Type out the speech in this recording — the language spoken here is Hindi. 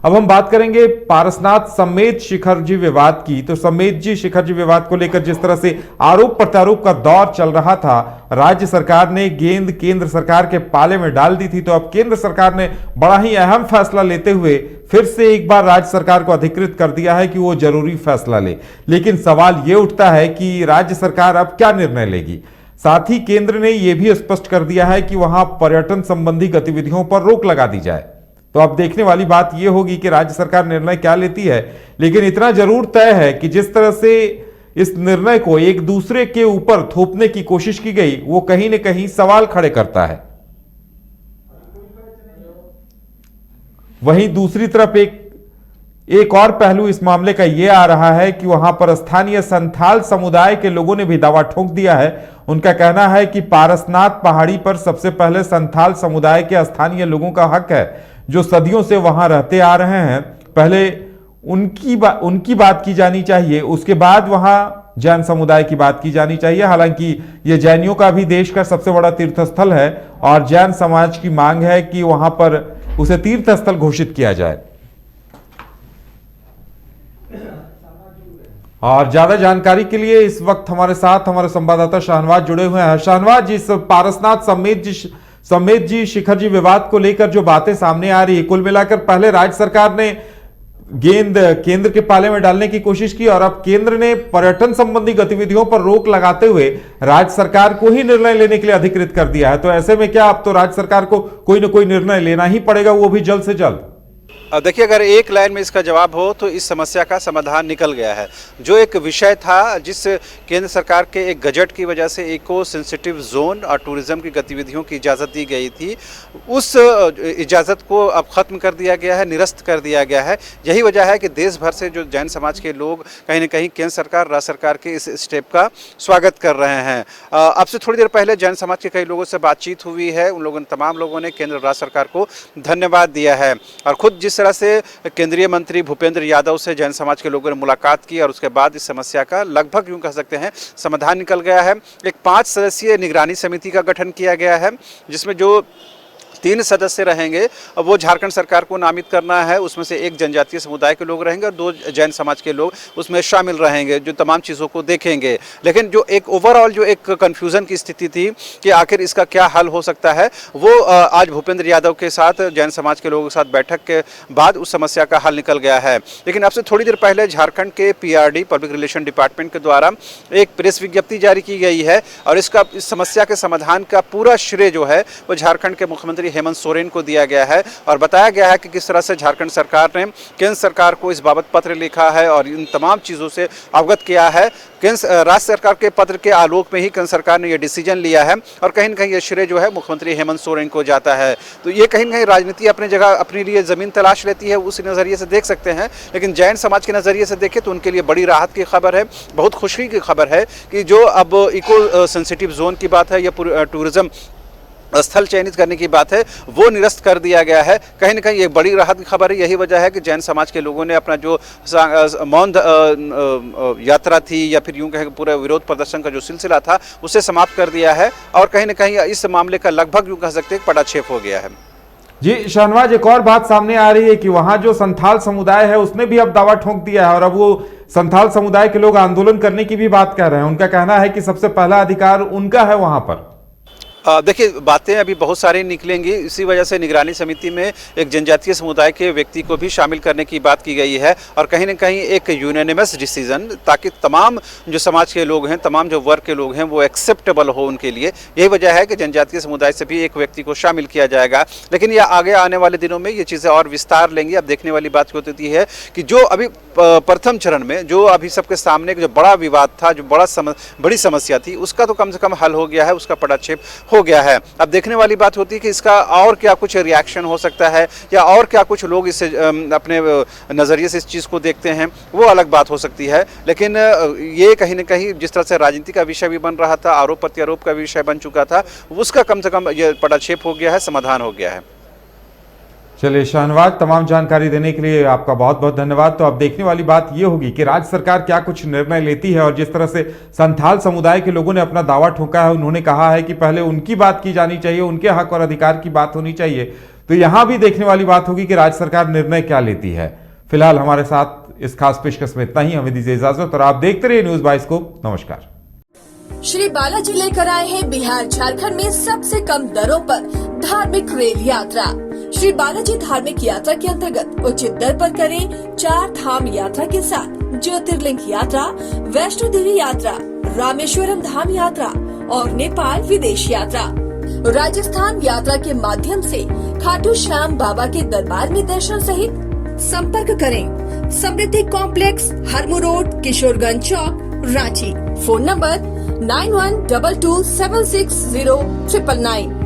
अब हम बात करेंगे पारसनाथ समेत शिखर जी विवाद की। तो समेत जी शिखर जी विवाद को लेकर जिस तरह से आरोप प्रत्यारोप का दौर चल रहा था, राज्य सरकार ने गेंद केंद्र सरकार के पाले में डाल दी थी। तो अब केंद्र सरकार ने बड़ा ही अहम फैसला लेते हुए फिर से एक बार राज्य सरकार को अधिकृत कर दिया है कि वो जरूरी फैसला ले। लेकिन सवाल ये उठता है कि राज्य सरकार अब क्या निर्णय लेगी। साथ ही केंद्र ने यह भी स्पष्ट कर दिया है कि वहां पर्यटन संबंधी गतिविधियों पर रोक लगा दी जाए। तो अब देखने वाली बात यह होगी कि राज्य सरकार निर्णय क्या लेती है। लेकिन इतना जरूर तय है कि जिस तरह से इस निर्णय को एक दूसरे के ऊपर थोपने की कोशिश की गई, वो कहीं न कहीं सवाल खड़े करता है। वहीं दूसरी तरफ एक और पहलू इस मामले का यह आ रहा है कि वहां पर स्थानीय संथाल समुदाय के लोगों ने भी दावा ठोक दिया है। उनका कहना है कि पारसनाथ पहाड़ी पर सबसे पहले संथाल समुदाय के स्थानीय लोगों का हक है, जो सदियों से वहां रहते आ रहे हैं। पहले उनकी बात की जानी चाहिए, उसके बाद वहां जैन समुदाय की बात की जानी चाहिए। हालांकि यह जैनियों का भी देश का सबसे बड़ा तीर्थस्थल है और जैन समाज की मांग है कि वहां पर उसे तीर्थस्थल घोषित किया जाए। और ज्यादा जानकारी के लिए इस वक्त हमारे साथ हमारे संवाददाता शाहनवाज जुड़े हुए हैं। शाहनवाज जी, पारसनाथ समेत जी शिखर जी विवाद को लेकर जो बातें सामने आ रही है, कुल मिलाकर पहले राज्य सरकार ने गेंद केंद्र के पाले में डालने की कोशिश की और अब केंद्र ने पर्यटन संबंधी गतिविधियों पर रोक लगाते हुए राज्य सरकार को ही निर्णय लेने के लिए अधिकृत कर दिया है। तो ऐसे में क्या अब तो राज्य सरकार को कोई ना कोई निर्णय लेना ही पड़ेगा, वो भी जल्द से जल्द। अब देखिए, अगर एक लाइन में इसका जवाब हो तो इस समस्या का समाधान निकल गया है। जो एक विषय था, जिस केंद्र सरकार के एक गजट की वजह से इको सेंसिटिव जोन और टूरिज्म की गतिविधियों की इजाज़त दी गई थी, उस इजाज़त को अब ख़त्म कर दिया गया है, निरस्त कर दिया गया है। यही वजह है कि देश भर से जो जैन समाज के लोग कहीं न कहीं केंद्र सरकार, राज्य सरकार के इस स्टेप का स्वागत कर रहे हैं। अब से थोड़ी देर पहले जैन समाज के कई लोगों से बातचीत हुई है। उन लोगों तमाम लोगों ने केंद्र राज्य सरकार को धन्यवाद दिया है और खुद जिस तरह से केंद्रीय मंत्री भूपेंद्र यादव से जैन समाज के लोगों ने मुलाकात की और उसके बाद इस समस्या का लगभग यूं कह सकते हैं समाधान निकल गया है। एक 5 सदस्यीय निगरानी समिति का गठन किया गया है, जिसमें जो 3 सदस्य रहेंगे वो झारखंड सरकार को नामित करना है। उसमें से एक जनजातीय समुदाय के लोग रहेंगे और 2 जैन समाज के लोग उसमें शामिल रहेंगे, जो तमाम चीज़ों को देखेंगे। लेकिन जो एक ओवरऑल जो एक कन्फ्यूज़न की स्थिति थी कि आखिर इसका क्या हल हो सकता है, वो आज भूपेंद्र यादव के साथ जैन समाज के लोगों के साथ बैठक के बाद उस समस्या का हल निकल गया है। लेकिन अब से थोड़ी देर पहले झारखंड के PRD पब्लिक रिलेशन डिपार्टमेंट के द्वारा एक प्रेस विज्ञप्ति जारी की गई है और इस समस्या के समाधान का पूरा श्रेय जो है वो झारखंड के मुख्यमंत्री हेमंत सोरेन को दिया गया है और बताया गया है कि किस तरह से झारखंड सरकार ने केंद्र सरकार को इस बाबत पत्र लिखा है और इन तमाम चीज़ों से अवगत किया है। राज्य सरकार के पत्र के आलोक में ही केंद्र सरकार ने यह डिसीजन लिया है और कहीं न कहीं ये श्रेय जो है मुख्यमंत्री हेमंत सोरेन को जाता है। तो ये कहीं न कहीं राजनीति अपनी जगह अपने लिए ज़मीन तलाश लेती है, उस नज़रिए से देख सकते हैं। लेकिन जैन समाज के नज़रिए से देखें तो उनके लिए बड़ी राहत की खबर है, बहुत खुशी की खबर है कि जो अब इको सेंसिटिव जोन की बात है या टूरिज्म स्थल चयनित करने की बात है, वो निरस्त कर दिया गया है। कहीं ना कहीं एक बड़ी राहत की खबर है। यही वजह है कि जैन समाज के लोगों ने अपना जो मौन यात्रा थी या फिर यूं कहें पूरा विरोध प्रदर्शन का जो सिलसिला था उसे समाप्त कर दिया है और कहीं ना कहीं इस मामले का लगभग यूं कह सकते हैं पटाक्षेप हो गया है। जी शाहनवाज, एक और बात सामने आ रही है कि वहां जो संथाल समुदाय है उसने भी अब दावा ठोक दिया है और अब वो संथाल समुदाय के लोग आंदोलन करने की भी बात कर रहे हैं। उनका कहना है कि सबसे पहला अधिकार उनका है वहां पर। देखिए, बातें अभी बहुत सारी निकलेंगी। इसी वजह से निगरानी समिति में एक जनजातीय समुदाय के व्यक्ति को भी शामिल करने की बात की गई है और कहीं ना कहीं एक यूनानिमस डिसीजन, ताकि तमाम जो समाज के लोग हैं, तमाम जो वर्ग के लोग हैं वो एक्सेप्टेबल हो उनके लिए। यही वजह है कि जनजातीय समुदाय से भी एक व्यक्ति को शामिल किया जाएगा। लेकिन यह आगे आने वाले दिनों में ये चीज़ें और विस्तार लेंगी। अब देखने वाली बात होती है कि जो अभी प्रथम चरण में जो अभी सबके सामने जो बड़ा विवाद था, जो बड़ी समस्या थी, उसका तो कम से कम हल हो गया है, उसका पटाक्षेप हो गया है। अब देखने वाली बात होती है कि इसका और क्या कुछ रिएक्शन हो सकता है या और क्या कुछ लोग इससे अपने नज़रिए से इस चीज़ को देखते हैं, वो अलग बात हो सकती है। लेकिन ये कहीं ना कहीं जिस तरह से राजनीति का विषय भी बन रहा था, आरोप प्रत्यारोप का विषय बन चुका था, उसका कम से कम ये पटाक्षेप हो गया है, समाधान हो गया है। चलिए शाहनवाज, तमाम जानकारी देने के लिए आपका बहुत बहुत धन्यवाद। तो अब देखने वाली बात यह होगी कि राज्य सरकार क्या कुछ निर्णय लेती है और जिस तरह से संथाल समुदाय के लोगों ने अपना दावा ठोका है, उन्होंने कहा है कि पहले उनकी बात की जानी चाहिए, उनके हक और अधिकार की बात होनी चाहिए। तो यहां भी देखने वाली बात होगी कि राज्य सरकार निर्णय क्या लेती है। फिलहाल हमारे साथ इस खास पेशकश में इतना ही। हमें दीजिए इजाजत और आप देखते रहिए न्यूज़ बाइस्कोप। नमस्कार। श्री बालाजी लेकर आए हैं बिहार झारखंड में सबसे कम दरों पर धार्मिक रेल यात्रा। श्री बालाजी धार्मिक यात्रा के अंतर्गत उचित दर पर करें 4 धाम यात्रा के साथ ज्योतिर्लिंग यात्रा, वैष्णो देवी यात्रा, रामेश्वरम धाम यात्रा और नेपाल विदेश यात्रा। राजस्थान यात्रा के माध्यम से खाटू श्याम बाबा के दरबार में दर्शन सहित संपर्क करें Samriddhi complex, Harmu road, Kishorganj Chowk, Ranchi. Phone number 9122760999।